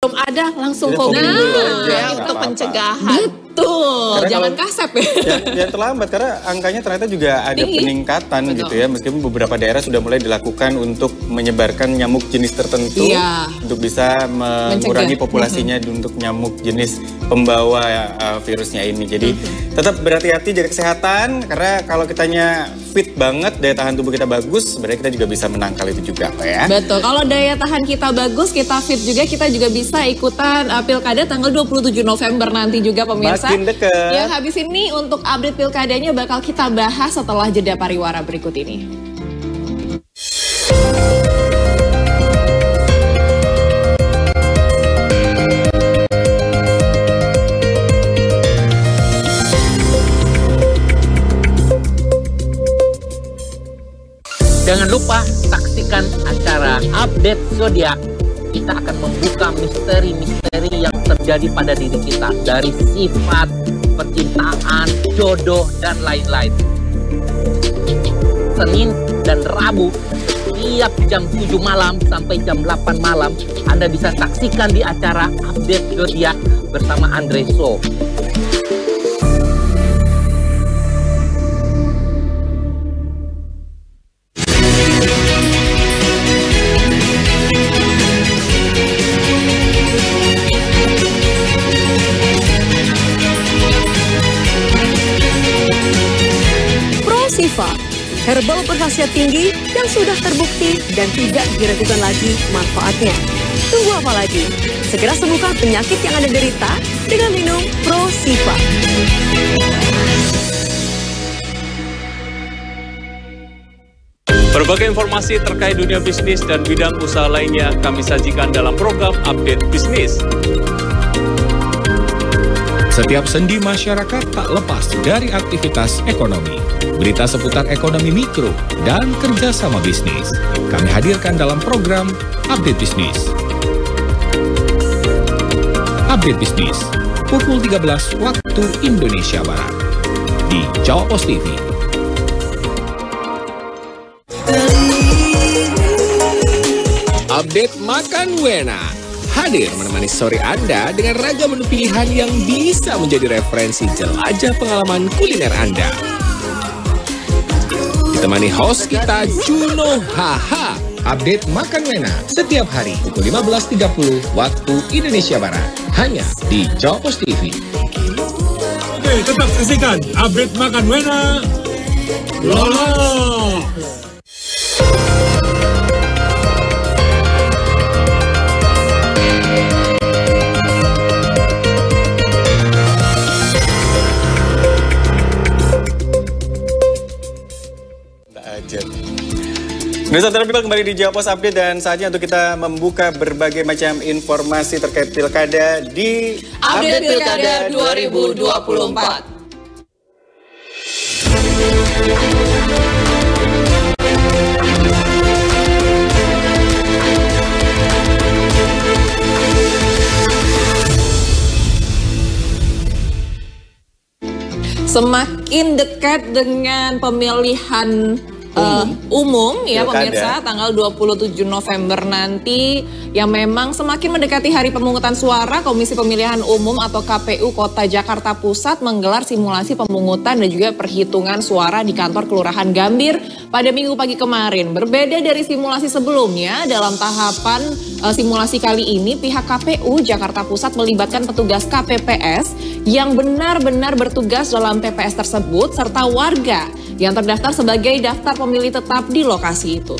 belum ada langsung Jadi home dulu aja, ya, nggak untuk apa-apa. pencegahan. Betul, Karena jangan kalau- kasep ya. Ya terlambat karena angkanya ternyata juga ada Tinggi. peningkatan Betul. gitu ya, meskipun beberapa daerah sudah mulai dilakukan untuk menyebarkan nyamuk jenis tertentu Iya. untuk bisa mengurangi Mencegah. populasinya untuk nyamuk jenis pembawa virusnya ini. Jadi tetap berhati-hati, jaga kesehatan karena kalau kitanya fit banget, daya tahan tubuh kita bagus, sebenarnya kita juga bisa menangkal itu juga Pak ya. Betul, kalau daya tahan kita bagus, kita fit juga, kita juga bisa ikutan Pilkada tanggal 27 November nanti juga pemirsa. Makin deket. Yang habis ini untuk update Pilkadanya bakal kita bahas setelah jeda pariwara berikut ini. Jangan lupa saksikan acara Update Zodiak. Kita akan membuka misteri-misteri yang terjadi pada diri kita. Dari sifat, percintaan, jodoh, dan lain-lain. Senin dan Rabu, setiap jam 7 malam sampai jam 8 malam, Anda bisa saksikan di acara Update Zodiak bersama Andre So. Prosiva, herbal berkhasiat tinggi yang sudah terbukti dan tidak diragukan lagi manfaatnya. Tunggu apa lagi? Segera sembuhkan penyakit yang Anda derita dengan minum Prosiva. Berbagai informasi terkait dunia bisnis dan bidang usaha lainnya kami sajikan dalam program Update Bisnis. Setiap sendi masyarakat tak lepas dari aktivitas ekonomi. Berita seputar ekonomi mikro dan kerjasama bisnis. Kami hadirkan dalam program Update Bisnis. Update Bisnis, pukul 13 waktu Indonesia Barat. Di Jawa Pos TV. Update Makan Wena. Hadir menemani sore Anda dengan ragam menu pilihan yang bisa menjadi referensi jelajah pengalaman kuliner Anda. Ditemani host kita Juno Haha. Update Makan Wena setiap hari pukul 15.30 waktu Indonesia Barat. Hanya di Jawa Pos TV. Oke, tetap saksikan Update Makan Wena. Lolo. Pemirsa terlebih kembali di Jawa Pos Update dan saatnya untuk kita membuka berbagai macam informasi terkait pilkada di Update Pilkada 2024. Semakin dekat dengan pemilihan umum ya Pilkada. pemirsa tanggal 27 November nanti yang memang semakin mendekati hari pemungutan suara, Komisi Pemilihan Umum atau KPU Kota Jakarta Pusat menggelar simulasi pemungutan dan juga perhitungan suara di kantor Kelurahan Gambir pada Minggu pagi kemarin. Berbeda dari simulasi sebelumnya, dalam tahapan simulasi kali ini pihak KPU Jakarta Pusat melibatkan petugas KPPS yang benar-benar bertugas dalam TPS tersebut serta warga yang terdaftar sebagai daftar pemilih tetap di lokasi itu.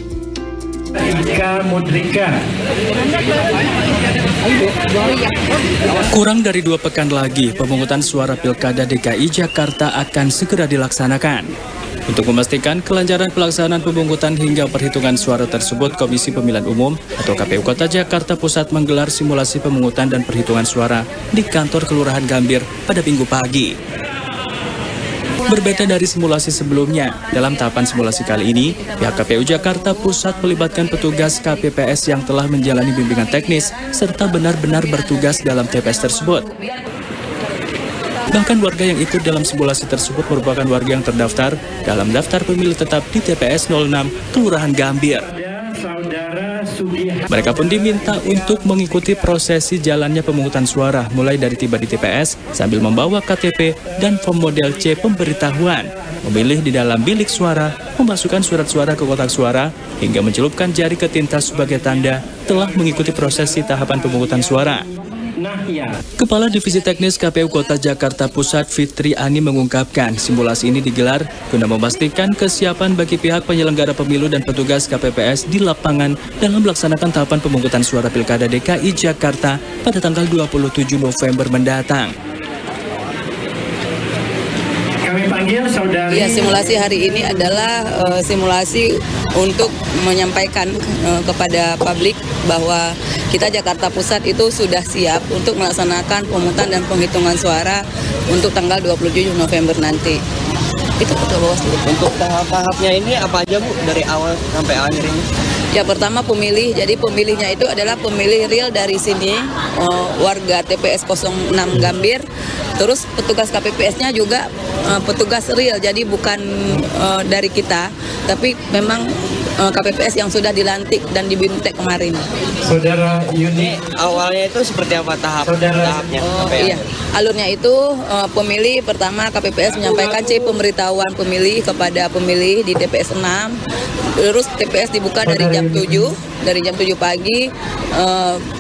Kurang dari 2 pekan lagi, pemungutan suara Pilkada DKI Jakarta akan segera dilaksanakan. Untuk memastikan kelancaran pelaksanaan pemungutan hingga perhitungan suara tersebut, Komisi Pemilihan Umum atau KPU Kota Jakarta Pusat menggelar simulasi pemungutan dan perhitungan suara di kantor Kelurahan Gambir pada Minggu pagi. Berbeda dari simulasi sebelumnya, dalam tahapan simulasi kali ini, pihak KPU Jakarta Pusat melibatkan petugas KPPS yang telah menjalani bimbingan teknis serta benar-benar bertugas dalam TPS tersebut. Bahkan warga yang ikut dalam simulasi tersebut merupakan warga yang terdaftar dalam daftar pemilih tetap di TPS 06 Kelurahan Gambir. Saudara Mereka pun diminta untuk mengikuti prosesi jalannya pemungutan suara mulai dari tiba di TPS sambil membawa KTP dan form model C pemberitahuan, memilih di dalam bilik suara, memasukkan surat suara ke kotak suara, hingga mencelupkan jari ke tinta sebagai tanda telah mengikuti prosesi tahapan pemungutan suara. Kepala Divisi Teknis KPU Kota Jakarta Pusat Fitri Ani mengungkapkan simulasi ini digelar guna memastikan kesiapan bagi pihak penyelenggara pemilu dan petugas KPPS di lapangan dalam melaksanakan tahapan pemungutan suara Pilkada DKI Jakarta pada tanggal 27 November mendatang. Ya, simulasi hari ini adalah simulasi untuk menyampaikan kepada publik bahwa kita Jakarta Pusat itu sudah siap untuk melaksanakan pemungutan dan penghitungan suara untuk tanggal 27 November nanti. Itu Ketua Bawaslu. Untuk tahap-tahapnya ini apa aja Bu dari awal sampai akhir ini? Ya, pertama pemilih, jadi pemilihnya itu adalah pemilih real dari sini, warga TPS 06 Gambir. Terus petugas KPPS-nya juga petugas real, jadi bukan dari kita, tapi memang KPPS yang sudah dilantik dan dibintek kemarin. Saudara Yuni, awalnya itu seperti apa tahapnya? Iya, alurnya itu pemilih pertama KPPS menyampaikan C pemberitahuan pemilih kepada pemilih di TPS 6. Terus TPS dibuka dari jam 7 pagi.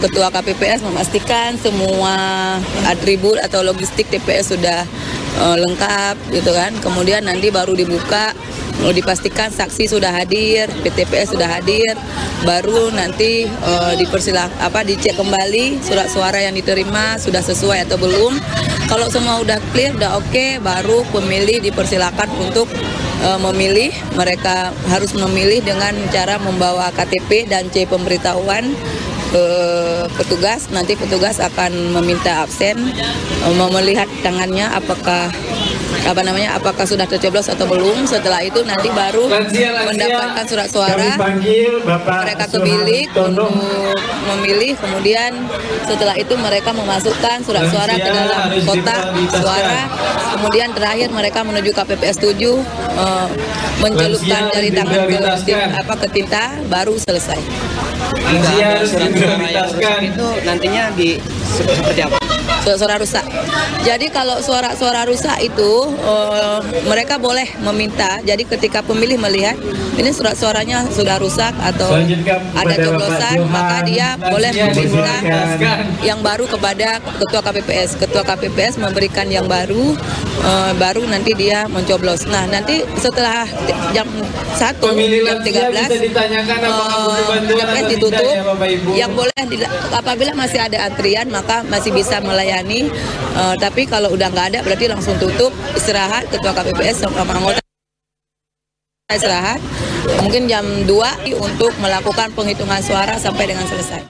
Ketua KPPS memastikan semua atribut atau logistik TPS sudah lengkap gitu kan. Kemudian nanti baru dibuka, dipastikan saksi sudah hadir, PTPS sudah hadir, baru nanti dicek kembali surat suara yang diterima sudah sesuai atau belum. Kalau semua udah clear, udah oke, baru pemilih dipersilakan untuk memilih. Mereka harus memilih dengan cara membawa KTP dan C pemberitahuan ke petugas. Nanti petugas akan meminta absen, melihat tangannya apakah sudah tercoblos atau belum. Setelah itu nanti baru mendapatkan surat suara. Mereka ke bilik untuk memilih. Kemudian setelah itu mereka memasukkan surat suara ke dalam kotak suara. Kemudian terakhir mereka menuju KPPS 7, mencelupkan jari tangan ke tinta, baru selesai. Itu nantinya seperti apa? Suara rusak. Jadi kalau suara rusak itu mereka boleh meminta. Jadi ketika pemilih melihat ini surat suaranya sudah rusak atau ada coblosan, maka dia boleh meminta yang baru kepada Ketua KPPS. Ketua KPPS memberikan yang baru, baru nanti dia mencoblos. Nah, nanti setelah jam 1, jam 13, TPS ditutup. Yang boleh apabila masih ada antrian maka masih bisa melayani. Tapi kalau udah nggak ada berarti langsung tutup, istirahat. Ketua KPPS sama anggota istirahat mungkin jam 2 untuk melakukan penghitungan suara sampai dengan selesai.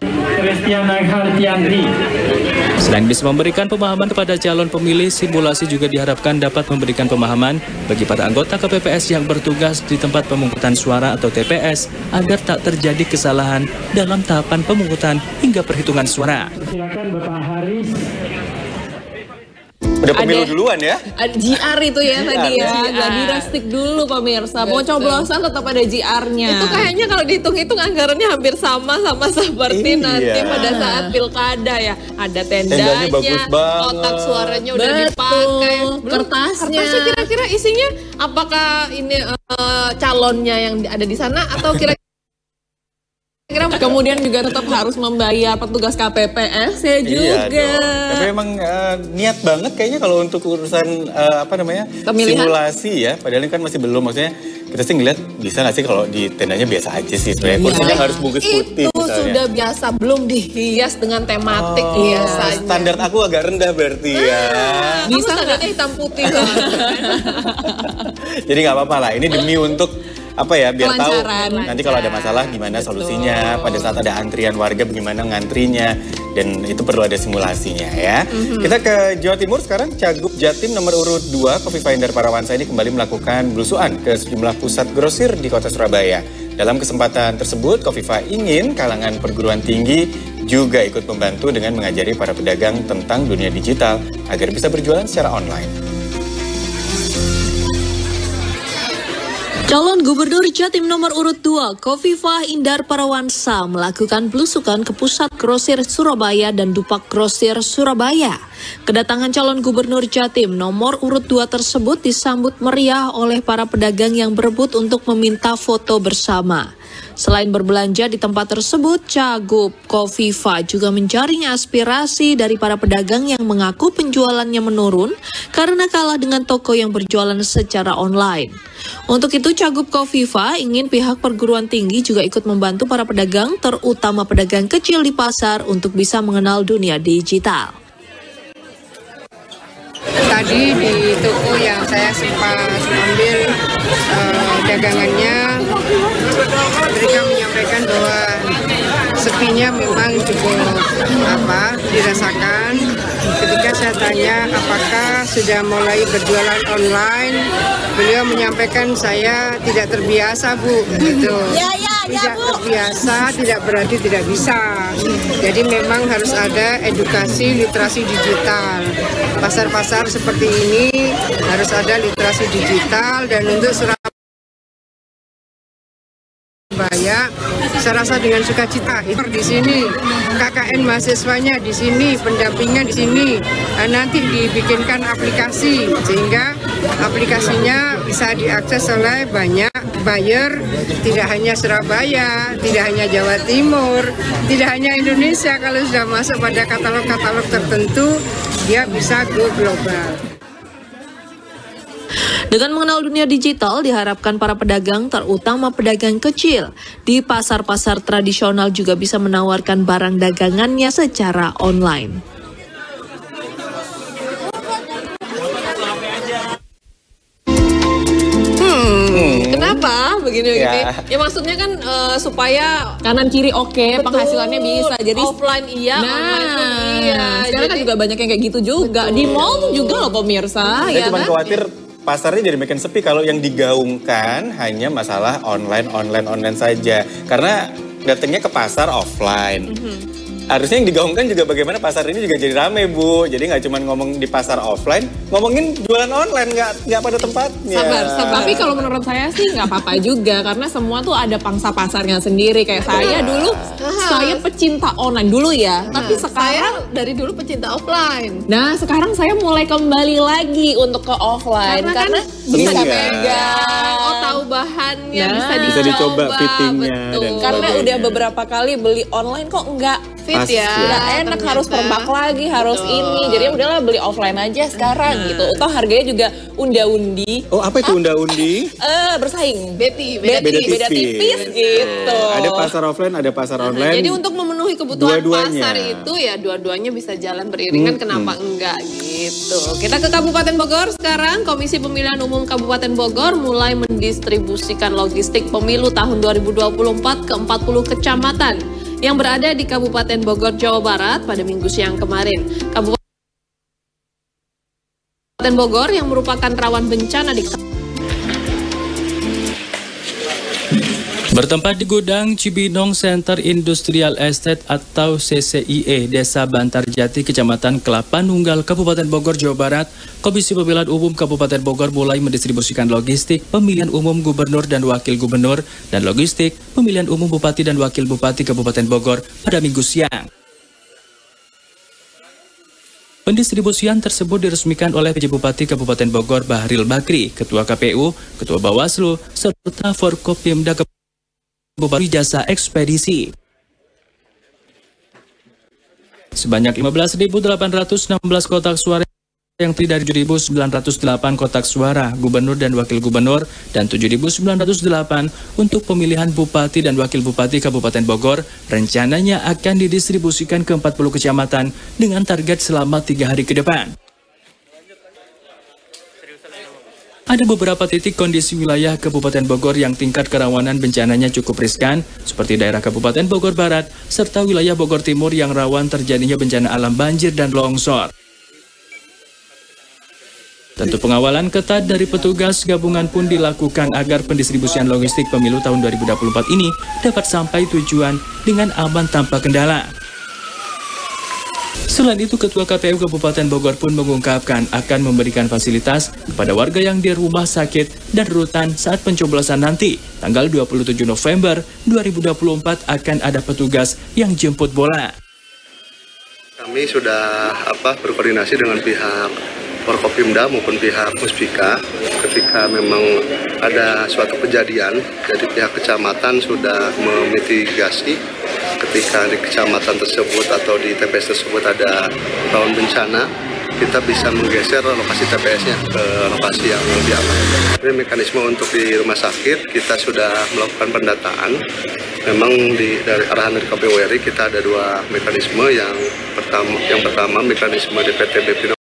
Selain bisa memberikan pemahaman kepada calon pemilih, simulasi juga diharapkan dapat memberikan pemahaman bagi para anggota KPPS yang bertugas di tempat pemungutan suara atau TPS agar tak terjadi kesalahan dalam tahapan pemungutan hingga perhitungan suara. Silakan Bapak Haris. Udah pemilu duluan ya? GR itu ya tadi ya, Gladira stick dulu pemirsa. Mau coblosan tetap ada GR-nya. Itu kayaknya kalau dihitung-hitung anggarannya hampir sama seperti nanti pada saat pilkada ya. Ada tendanya, kotak suaranya udah dipakai, kertasnya kira-kira isinya apakah ini calonnya yang ada di sana atau kira-kira kemudian juga tetap harus membayar petugas KPPS ya juga. Iya dong. Tapi emang niat banget kayaknya kalau untuk urusan pemilihan? Simulasi ya. Padahal ini kan masih belum, maksudnya kita sih ngeliat bisa nggak sih kalau di tendanya biasa aja sih sebenarnya. Kursinya harus bungkus putih itu misalnya. Sudah biasa, belum dihias dengan tematik biasanya. Standar aku agak rendah berarti ya. Bisa standarnya hitam putih. Jadi nggak apa-apa lah. Ini demi untuk biar tahu nanti kalau ada masalah gimana solusinya, pada saat ada antrian warga bagaimana ngantrinya, dan itu perlu ada simulasinya ya. Kita ke Jawa Timur sekarang. Cagup Jatim nomor urut 2 Kofifa Indar Parawansa ini kembali melakukan belusuan ke sejumlah pusat grosir di kota Surabaya. Dalam kesempatan tersebut, Kofifa ingin kalangan perguruan tinggi juga ikut membantu dengan mengajari para pedagang tentang dunia digital agar bisa berjualan secara online. Calon Gubernur Jatim nomor urut 2, Khofifah Indar Parawansa melakukan belusukan ke Pusat Grosir Surabaya dan Dupak Grosir Surabaya. Kedatangan calon Gubernur Jatim nomor urut 2 tersebut disambut meriah oleh para pedagang yang berebut untuk meminta foto bersama. Selain berbelanja di tempat tersebut, Cagup Khofifah juga menjaring aspirasi dari para pedagang yang mengaku penjualannya menurun karena kalah dengan toko yang berjualan secara online. Untuk itu, Cagup Khofifah ingin pihak perguruan tinggi juga ikut membantu para pedagang, terutama pedagang kecil di pasar untuk bisa mengenal dunia digital. Tadi di toko yang saya sempat ambil dagangannya, mereka menyampaikan bahwa sepinya memang cukup dirasakan. Ketika saya tanya apakah sudah mulai berjualan online, beliau menyampaikan saya tidak terbiasa, Bu, gitu. Tidak terbiasa tidak berarti tidak bisa. Jadi memang harus ada edukasi literasi digital. Pasar-pasar seperti ini harus ada literasi digital, dan untuk Surabaya, saya rasa dengan sukacita di sini, KKN mahasiswanya di sini, pendampingnya di sini. Nanti dibikinkan aplikasi sehingga aplikasinya bisa diakses oleh banyak buyer, tidak hanya Surabaya, tidak hanya Jawa Timur, tidak hanya Indonesia. Kalau sudah masuk pada katalog-katalog tertentu, dia bisa go global. Dengan mengenal dunia digital, diharapkan para pedagang, terutama pedagang kecil, di pasar-pasar tradisional juga bisa menawarkan barang dagangannya secara online. Kenapa begini gitu? Ya maksudnya kan supaya kanan kiri oke, penghasilannya bisa. Jadi offline iya, online pun iya. Sekarang kan juga banyak yang kayak gitu juga. Di mall juga loh pemirsa. Saya cuma khawatir pasarnya jadi makin sepi kalau yang digaungkan hanya masalah online saja. Karena datangnya ke pasar offline. Harusnya yang digaungkan juga bagaimana pasar ini juga jadi rame, Bu. Jadi nggak cuma ngomong di pasar offline, ngomongin jualan online, nggak pada tempatnya. Sabar. Tapi kalau menurut saya sih nggak apa-apa juga, karena semua tuh ada pangsa pasarnya sendiri. Kayak saya dulu, saya pecinta online dulu ya. Tapi sekarang dari dulu pecinta offline. Nah, sekarang saya mulai kembali lagi untuk ke offline karena bisa pegang, tahu bahannya, bisa dicoba fittingnya. Karena udah beberapa kali beli online kok nggak fit ya, nggak enak, harus permak lagi, harus ini. Jadi udahlah beli offline aja sekarang gitu. Toh harganya juga unda-undi. Oh, apa itu unda-undi? Bersaing. Beda tipis gitu. Ada pasar offline, ada pasar online. Jadi untuk memenuhi kebutuhan pasar itu ya dua-duanya bisa jalan beriringan, kenapa enggak gitu. Kita ke Kabupaten Bogor sekarang. Komisi Pemilihan Umum Kabupaten Bogor mulai mendistribusikan logistik pemilu tahun 2024 ke 40 kecamatan yang berada di Kabupaten Bogor, Jawa Barat pada Minggu siang kemarin. Kabupaten Bogor yang merupakan rawan bencana di Bertempat di gudang Cibinong Center Industrial Estate atau CCIE, Desa Bantarjati, Kecamatan Kelapa Nunggal, Kabupaten Bogor, Jawa Barat, Komisi Pemilihan Umum Kabupaten Bogor mulai mendistribusikan logistik pemilihan umum gubernur dan wakil gubernur dan logistik pemilihan umum bupati dan wakil bupati Kabupaten Bogor pada Minggu siang. Pendistribusian tersebut diresmikan oleh PJ Bupati Kabupaten Bogor Bahril Bakri, Ketua KPU, Ketua Bawaslu, serta Forkopimda Bupati Jasa Ekspedisi. Sebanyak 15.816 kotak suara yang terdiri dari 7.908 kotak suara gubernur dan wakil gubernur dan 7.908 untuk pemilihan bupati dan wakil bupati Kabupaten Bogor rencananya akan didistribusikan ke 40 kecamatan dengan target selama 3 hari ke depan. Ada beberapa titik kondisi wilayah Kabupaten Bogor yang tingkat kerawanan bencananya cukup riskan, seperti daerah Kabupaten Bogor Barat, serta wilayah Bogor Timur yang rawan terjadinya bencana alam banjir dan longsor. Tentu pengawalan ketat dari petugas gabungan pun dilakukan agar pendistribusian logistik pemilu tahun 2024 ini dapat sampai tujuan dengan aman tanpa kendala. Selain itu, Ketua KPU Kabupaten Bogor pun mengungkapkan akan memberikan fasilitas kepada warga yang di rumah sakit dan rutan saat pencoblosan nanti. Tanggal 27 November 2024 akan ada petugas yang jemput bola. Kami sudah berkoordinasi dengan pihak Forkopimda maupun pihak Muspika ketika memang ada suatu kejadian, jadi pihak kecamatan sudah memitigasi ketika di kecamatan tersebut atau di TPS tersebut ada rawan bencana, kita bisa menggeser lokasi TPS-nya ke lokasi yang lebih aman. Ini mekanisme untuk di rumah sakit kita sudah melakukan pendataan. Memang dari arahan dari KPU RI kita ada 2 mekanisme. Yang pertama mekanisme DPTB